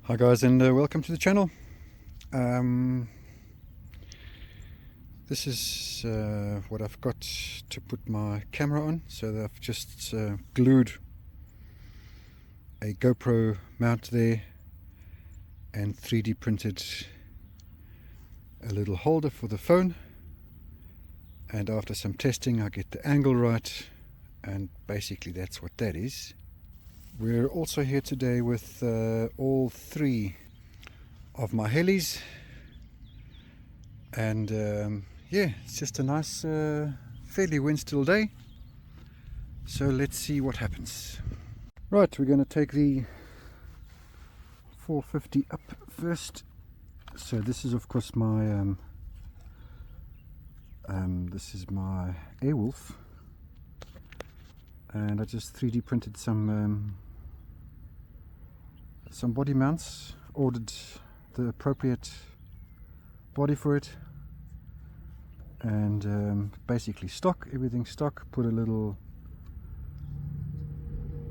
Hi guys, and welcome to the channel. This is what I've got to put my camera on. So I've just glued a GoPro mount there and 3D printed a little holder for the phone, and after some testing I get the angle right, and basically that's what that is. We're also here today with all three of my helis, and yeah, it's just a nice fairly wind still day, so let's see what happens. Right, we're going to take the 450 up first. So this is of course my this is my Airwolf, and I just 3D printed some body mounts, ordered the appropriate body for it, and basically stock, everything stock. Put a little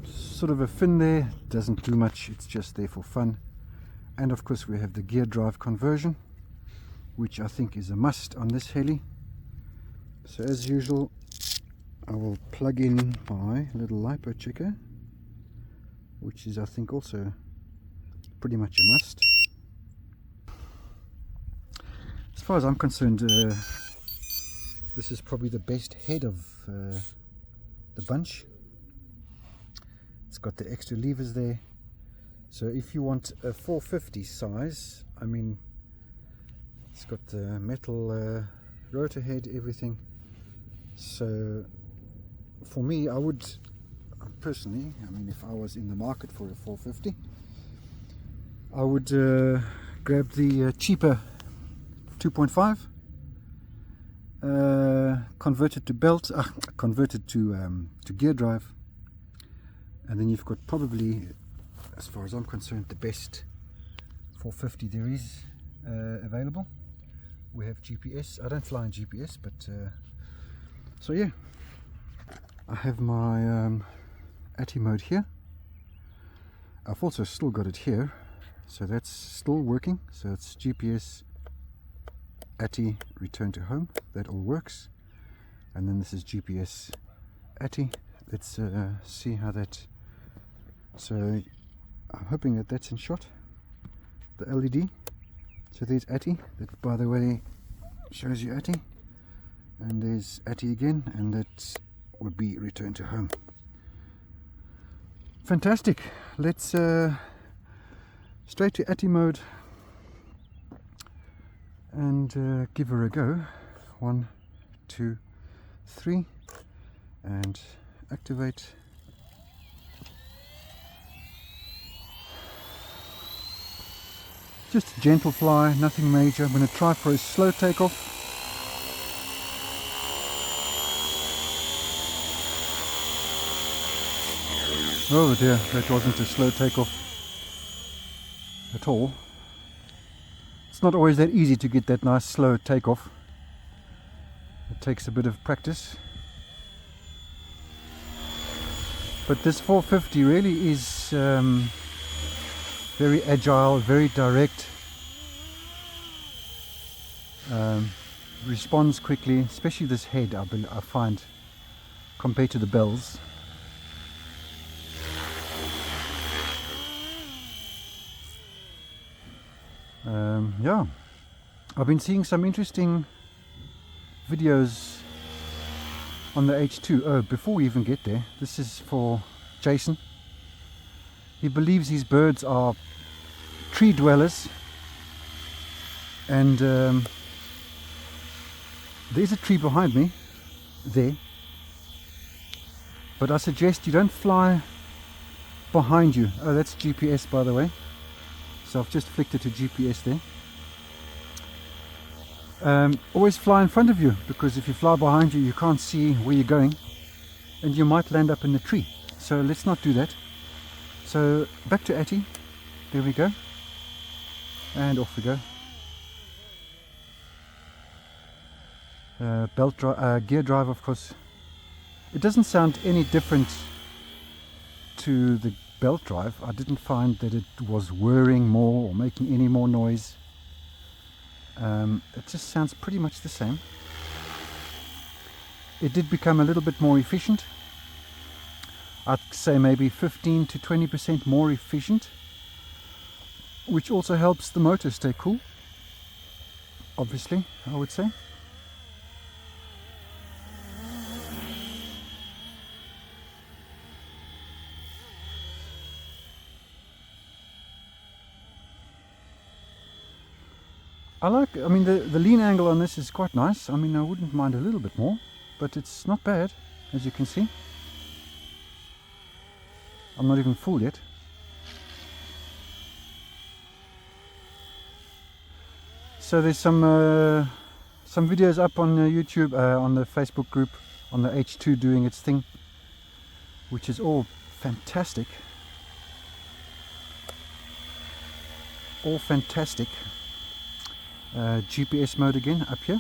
sort of a fin there, doesn't do much, it's just there for fun. And of course we have the gear drive conversion, which I think is a must on this heli. So as usual I will plug in my little LiPo checker, which is I think also pretty much a must. As far as I'm concerned, this is probably the best head of the bunch. It's got the extra levers there, so if you want a 450 size, I mean, it's got the metal rotor head, everything. So for me, I would personally, I mean, if I was in the market for a 450, I would grab the cheaper 2.5, converted to belt, converted to gear drive, and then you've got probably, as far as I'm concerned, the best 450 there is available. We have GPS. I don't fly in GPS, but so yeah, I have my ATI mode here. I've also still got it here, so that's still working. So it's GPS, ATI, return to home, that all works. And then this is GPS, ATI. Let's see how that, so I'm hoping that that's in shot, the LED. So there's ATI, that by the way shows you ATI, and there's ATI again, and that would be return to home. Fantastic. Let's straight to ATI mode and give her a go. 1, 2, 3, and activate. Just a gentle fly, nothing major. I'm going to try for a slow takeoff. Oh dear, that wasn't a slow takeoff at all. It's not always that easy to get that nice slow takeoff. It takes a bit of practice. But this 450 really is very agile, very direct, responds quickly, especially this head I find, compared to the bells. Yeah, I've been seeing some interesting videos on the H2. Oh, before we even get there, this is for Jason. He believes these birds are tree dwellers, and there's a tree behind me there, but I suggest you don't fly behind you. Oh, that's GPS, by the way. So I've just flicked it to GPS there. Always fly in front of you, because if you fly behind you, you can't see where you're going and you might land up in the tree. So let's not do that. So back to ATI. There we go. And off we go. Gear drive, of course. It doesn't sound any different to the belt drive, I didn't find that it was whirring more or making any more noise. It just sounds pretty much the same. It did become a little bit more efficient. I'd say maybe 15 to 20% more efficient, which also helps the motor stay cool, obviously, I would say. I mean, the lean angle on this is quite nice. I mean, I wouldn't mind a little bit more, but it's not bad, as you can see. I'm not even full yet. So there's some videos up on YouTube, on the Facebook group, on the H2 doing its thing, which is all fantastic. All fantastic. GPS mode again up here.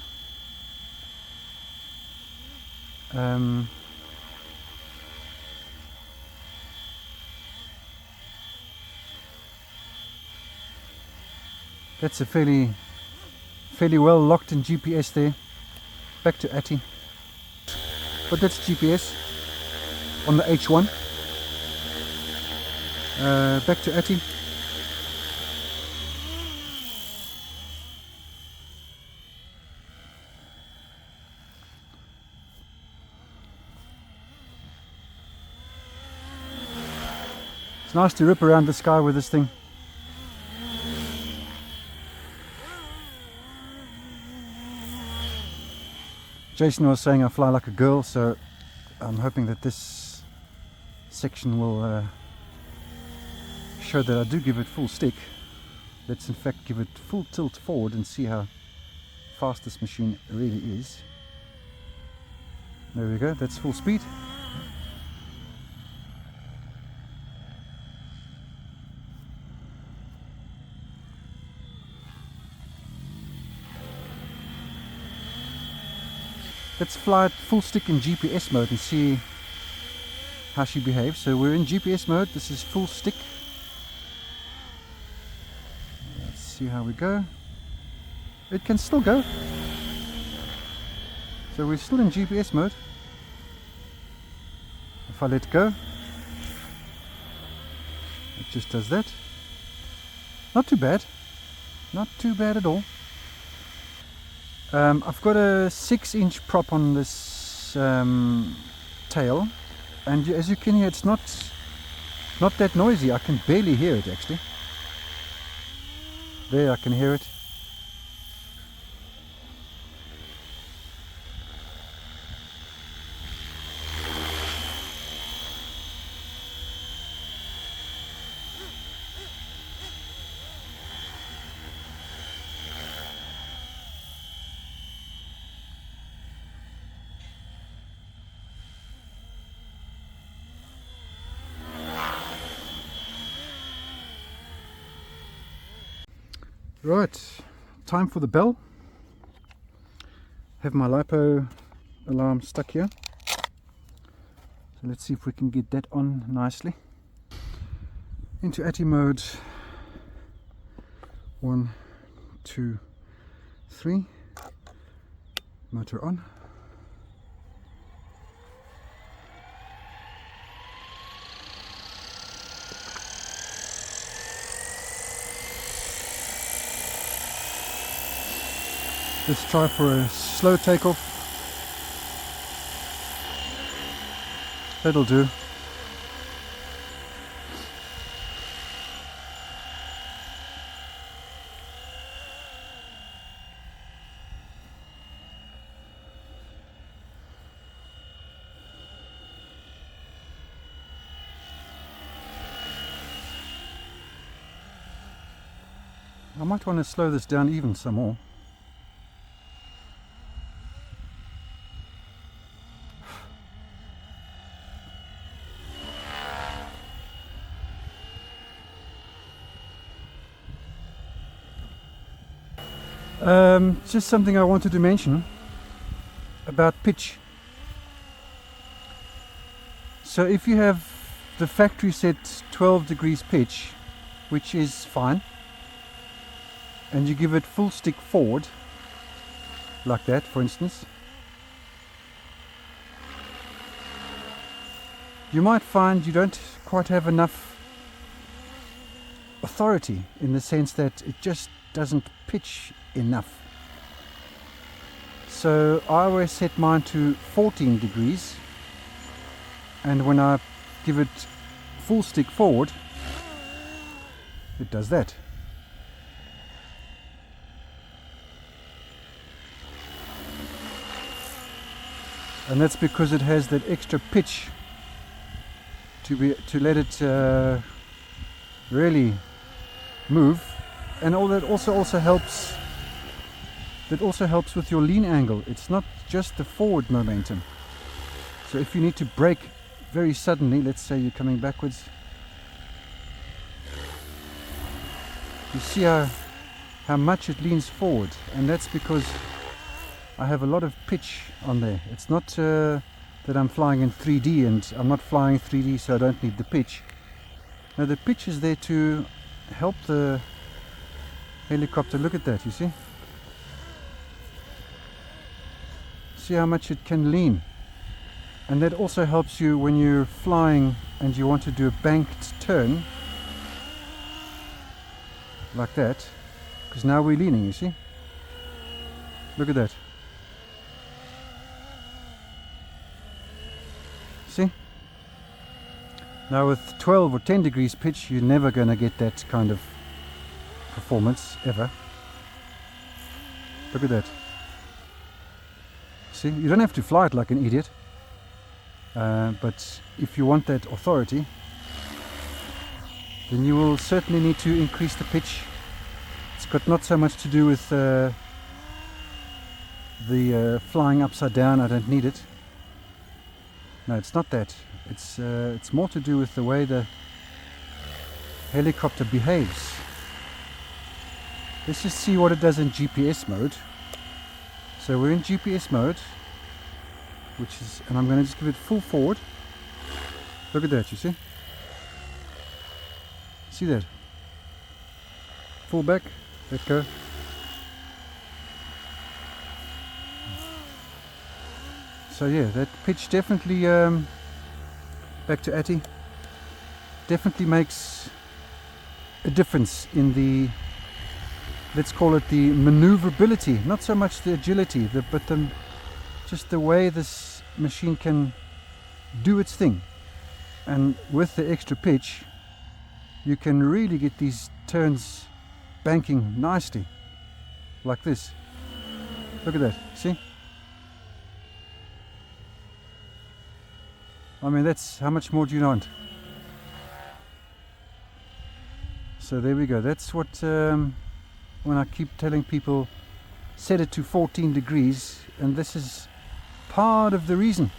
That's a fairly well locked in GPS there. Back to Atty. But that's GPS on the H1. Back to Atty. It's nice to rip around the sky with this thing. Jason was saying I fly like a girl, so I'm hoping that this section will show that I do give it full stick. Let's in fact give it full tilt forward and see how fast this machine really is. There we go, that's full speed. Let's fly it full stick in GPS mode and see how she behaves. So we're in GPS mode, this is full stick. Let's see how we go. It can still go. So we're still in GPS mode. If I let go, it just does that. Not too bad. Not too bad at all. I've got a 6-inch prop on this tail, and as you can hear, it's not that noisy. I can barely hear it actually. There, I can hear it. Right, time for the bell. Have my LiPo alarm stuck here. So let's see if we can get that on nicely. Into Atty mode. 1, 2, 3. Motor on. Let's try for a slow takeoff. That'll do. I might want to slow this down even some more. Just something I wanted to mention about pitch. So if you have the factory set 12 degrees pitch, which is fine, and you give it full stick forward, like that for instance, you might find you don't quite have enough authority, in the sense that it just doesn't pitch enough. So I always set mine to 14 degrees, and when I give it full stick forward, it does that. And that's because it has that extra pitch to let it really move, and all that also helps. That also helps with your lean angle. It's not just the forward momentum. So if you need to brake very suddenly, let's say you're coming backwards, you see how much it leans forward, and that's because I have a lot of pitch on there. It's not that I'm flying in 3D, and I'm not flying 3D so I don't need the pitch. No, the pitch is there to help the helicopter. Look at that, you see? See how much it can lean. And that also helps you when you're flying and you want to do a banked turn, like that, because now we're leaning, you see? Look at that. See? Now with 12 or 10 degrees pitch, you're never going to get that kind of performance, ever. Look at that. See, you don't have to fly it like an idiot, but if you want that authority, then you will certainly need to increase the pitch. It's got not so much to do with the flying upside down. I don't need it. No, it's not that. It's more to do with the way the helicopter behaves. Let's just see what it does in GPS mode. So we're in GPS mode, which is, and I'm going to just give it full forward. Look at that, you see? See that? Full back, let go. So yeah, that pitch definitely, back to Atty, definitely makes a difference in the, let's call it the maneuverability, not so much the agility, but just the way this machine can do its thing. And with the extra pitch, you can really get these turns banking nicely, like this. Look at that, see? I mean, that's, how much more do you want? So there we go. That's what, when I keep telling people, set it to 14 degrees, and this is part of the reason.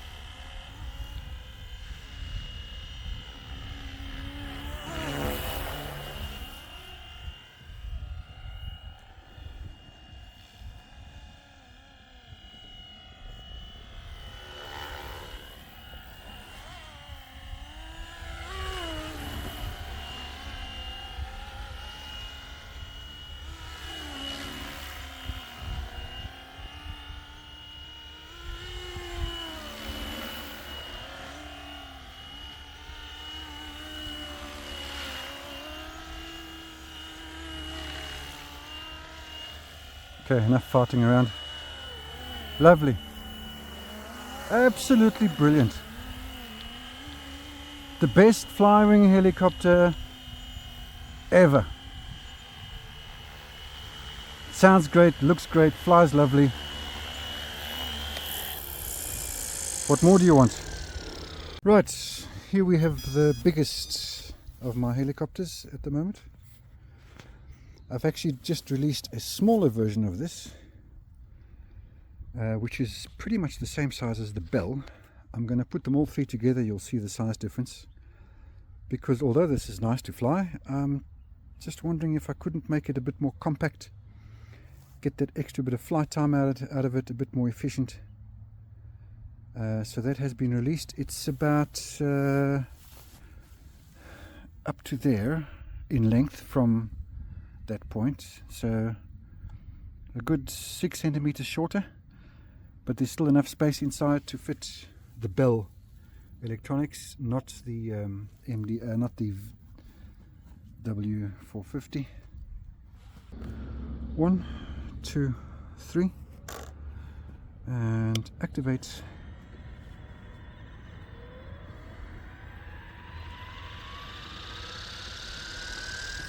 Okay, enough farting around. Lovely. Absolutely brilliant. The best Flywing helicopter ever. Sounds great, looks great, flies lovely. What more do you want? Right, here we have the biggest of my helicopters at the moment. I've actually just released a smaller version of this, which is pretty much the same size as the Bell. I'm going to put them all three together, you'll see the size difference. Because although this is nice to fly, I'm just wondering if I couldn't make it a bit more compact, get that extra bit of flight time out of it, a bit more efficient. So that has been released. It's about up to there in length from that point, so a good 6 centimeters shorter, but there's still enough space inside to fit the bell electronics, not the not the W450. 1, 2, 3, and activate.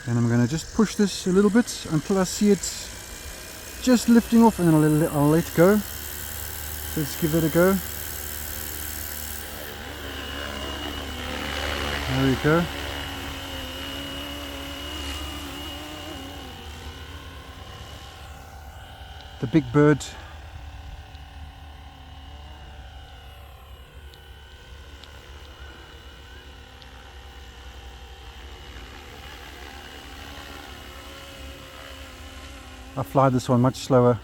And I'm going to just push this a little bit until I see it just lifting off, and then I'll let it go. So let's give it a go. There we go. The big bird. I fly this one much slower.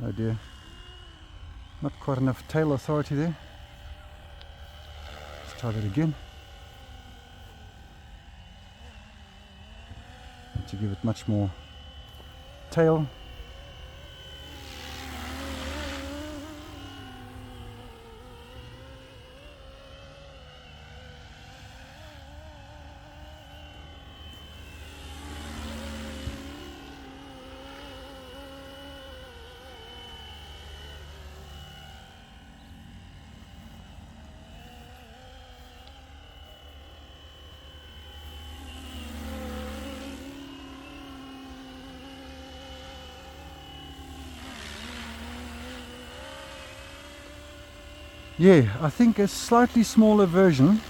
Oh dear. Not quite enough tail authority there. Let's try that again. To give it much more tail. Yeah, I think a slightly smaller version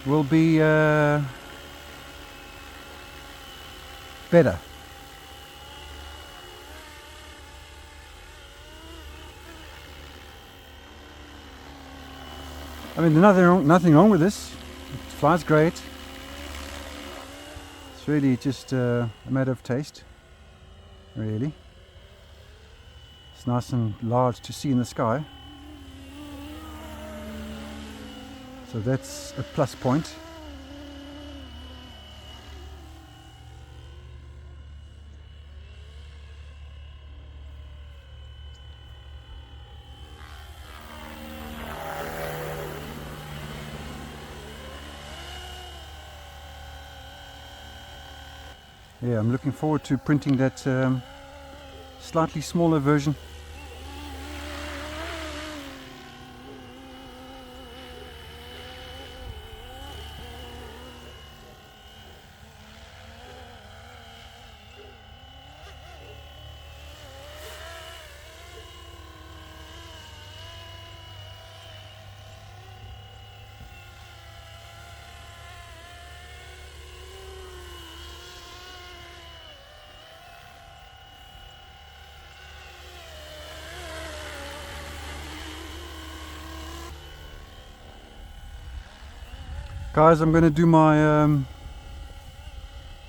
will be better. I mean, nothing wrong with this. It flies great. It's really just a matter of taste, really. It's nice and large to see in the sky, so that's a plus point. Yeah, I'm looking forward to printing that slightly smaller version. Guys, I'm going to do my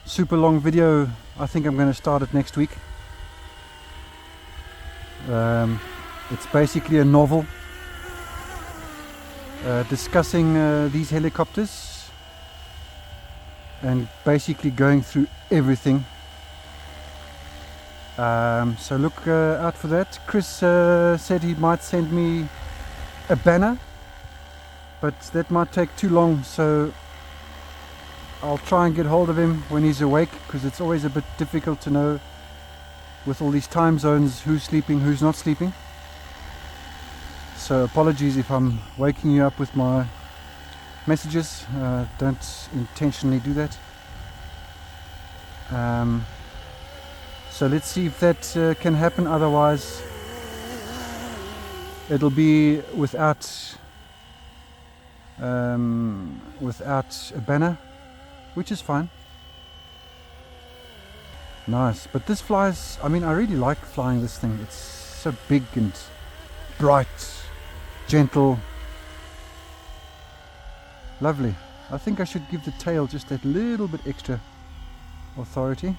super long video. I think I'm going to start it next week. It's basically a novel discussing these helicopters and basically going through everything. So look out for that. Chris said he might send me a banner, but that might take too long, so I'll try and get hold of him when he's awake, because it's always a bit difficult to know with all these time zones who's sleeping, who's not sleeping. So apologies if I'm waking you up with my messages. Don't intentionally do that. So let's see if that can happen. Otherwise it'll be without a banner, which is fine. Nice, but this flies, I mean, I really like flying this thing. It's so big and bright, gentle, lovely. I think I should give the tail just that little bit extra authority.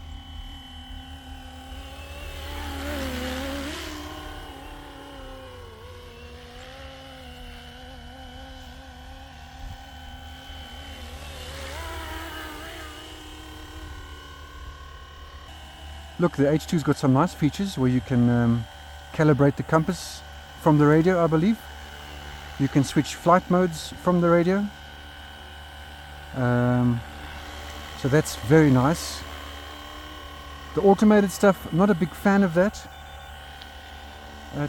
Look, the H2's got some nice features where you can calibrate the compass from the radio, I believe. You can switch flight modes from the radio. So that's very nice. The automated stuff, not a big fan of that,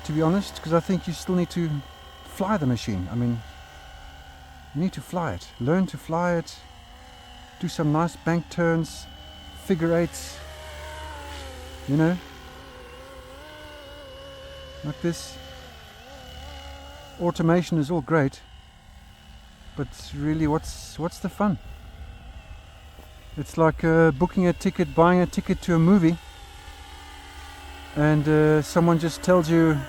to be honest, because I think you still need to fly the machine. I mean, you need to fly it, learn to fly it, do some nice bank turns, figure eights, you know, like this. Automation is all great, but really what's the fun? It's like booking a ticket, buying a ticket to a movie, and someone just tells you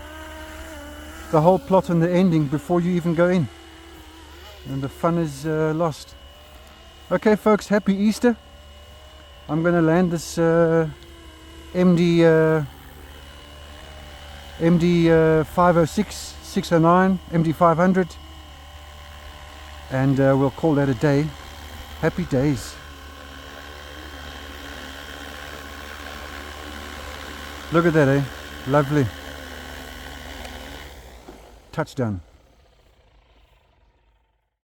the whole plot and the ending before you even go in, and the fun is lost. Okay folks, happy Easter. I'm going to land this MD 506, 609, MD 500, and we'll call that a day. Happy days. Look at that, eh? Lovely. Touchdown.